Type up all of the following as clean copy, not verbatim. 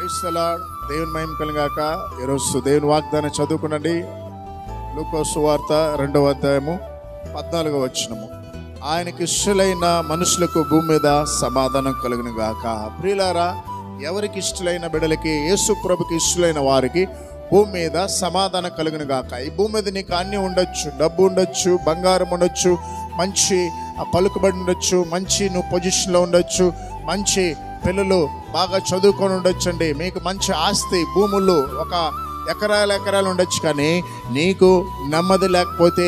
Praise the lord. దేవుని మహిమ కలుగాక. ఈరోజు దేవుని వాగ్దానం చదువుకునండి. లూకా సువార్త 2వ అధ్యాయము 14వ వచనము. ఆయనకి ఇష్టలైన మనుషులకు భూమి మీద సమాధానం కలుగును గాక. ప్రియులారా, ఎవరికి ఇష్టలైన బిడ్డలకి, యేసు ప్రభుకి ఇష్టలైన వారికి భూమి మీద సమాధానం కలుగును గాక. ఈ భూమి మీద నీకు అన్నీ ఉండొచ్చు, డబ్బు ఉండొచ్చు, బంగారం ఉండొచ్చు, మంచి పలుకుబడి ఉండొచ్చు, మంచి నువ్వు పొజిషన్లో ఉండొచ్చు, మంచి పిల్లలు బాగా చదువుకొని ఉండొచ్చండి, మీకు మంచి ఆస్తి భూములు ఒక ఎకరాలు ఉండొచ్చు. కానీ నీకు నెమ్మది లేకపోతే,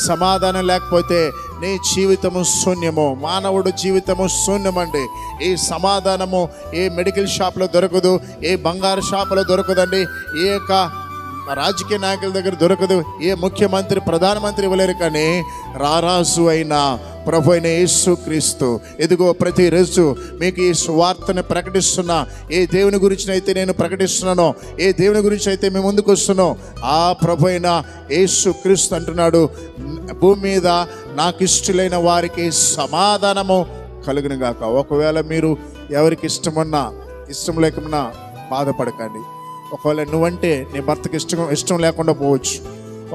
సమాధానం లేకపోతే నీ జీవితము శూన్యము. మానవుడు జీవితము శూన్యమండి. ఈ సమాధానము ఏ మెడికల్ షాప్లో దొరకదు, ఏ బంగారు షాపులో దొరకదండి, ఏ యొక్క రాజకీయ నాయకుల దగ్గర దొరకదు, ఏ ముఖ్యమంత్రి ప్రధానమంత్రి ఇవ్వలేరు. కానీ రారాజు అయిన ప్రభు అయిన యేసు క్రీస్తు ఎదుగో ప్రతిరోజు మీకు ఈ సువార్తను ప్రకటిస్తున్నా. ఏ దేవుని గురించి అయితే నేను ప్రకటిస్తున్నానో, ఏ దేవుని గురించి అయితే మేము ముందుకు వస్తున్నాం, ఆ ప్రభు అయిన యేసు క్రీస్తు అంటున్నాడు, భూమి మీద నాకు ఇష్టలైన వారికి సమాధానము కలుగును గాక. ఒకవేళ మీరు ఎవరికి ఇష్టం లేకున్నా బాధపడకండి. ఒకవేళ నువ్వంటే నీ భర్తకి ఇష్టం లేకుండా పోవచ్చు,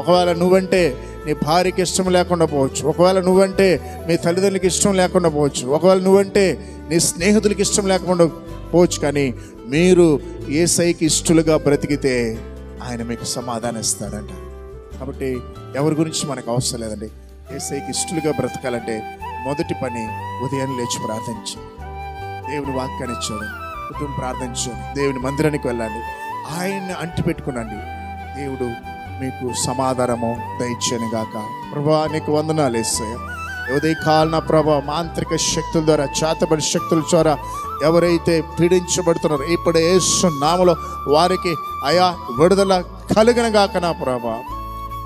ఒకవేళ నువ్వంటే నీ భార్యకి ఇష్టం లేకుండా పోవచ్చు, ఒకవేళ నువ్వంటే నీ తల్లిదండ్రులకి ఇష్టం లేకుండా పోవచ్చు, ఒకవేళ నువ్వంటే నీ స్నేహితులకి ఇష్టం లేకుండా పోవచ్చు. కానీ మీరు యేసయ్యకి ఇష్టలుగా బ్రతికితే ఆయన మీకు సమాధానం ఇస్తాడంట. కాబట్టి ఎవరి గురించి మనకు అవసరం లేదండి. యేసయ్యకి ఇష్టలుగా బ్రతకాలంటే మొదటి పని ఉదయం లేచి ప్రార్థించి, దేవుని వాక్యాన్ని ఇచ్చాడు, కుటుంబం ప్రార్థించండి, దేవుని మందిరానికి వెళ్ళండి, ఆయన్ని అంటిపెట్టుకునండి. దేవుడు మీకు సమాధానము దయచేయను గాక. ప్రభా, నీకు వందనాలు యేసయ్య. ఉదయ కాలన ప్రభా, మాంత్రిక శక్తుల ద్వారా, చేతబడి శక్తుల ద్వారా ఎవరైతే పీడించబడుతున్నారో ఇప్పుడు యేసు నామములో వారికి అయా విడుదల కలుగును గాక. నా ప్రభా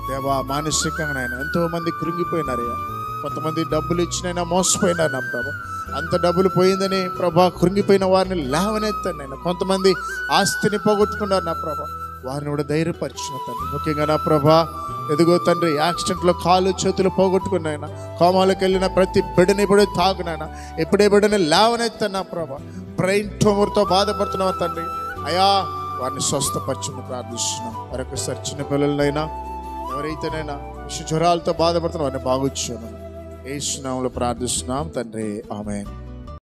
దేవా, మానసికంగా ఎంతోమంది కృంగిపోయినారయ్యా. కొంతమంది డబ్బులు ఇచ్చినైనా మోసపోయినారు నా ప్రభా. అంత డబ్బులు పోయిందని ప్రభా కృంగిపోయిన వారిని లేవనెత్తాను నేను. కొంతమంది ఆస్తిని పోగొట్టుకున్నారు నా ప్రభా, వారిని కూడా ధైర్యపరిచిన తండ్రి. ముఖ్యంగా నా ప్రభా ఎదుగో తండ్రి, యాక్సిడెంట్లో కాలు చేతులు పోగొట్టుకున్నాయన, కోమాలకు వెళ్ళిన ప్రతి బిడ్డని ఇప్పుడు తాగునాయన, ఎప్పుడే బిడ్డని లేవనెత్తాను నా ప్రభా. బ్రెయిన్ ట్యూమర్తో బాధపడుతున్నావు తండ్రి, అయా వారిని స్వస్థపరచుని ప్రార్థిస్తున్నాం. మరొకసారి చిన్న పిల్లలనైనా ఎవరైతేనైనా విష జ్వరాలతో బాధపడుతున్నా వారిని బాగొచ్చామని యేసు నామములో ప్రార్థిస్తున్నాం తండ్రి. ఆమేన్.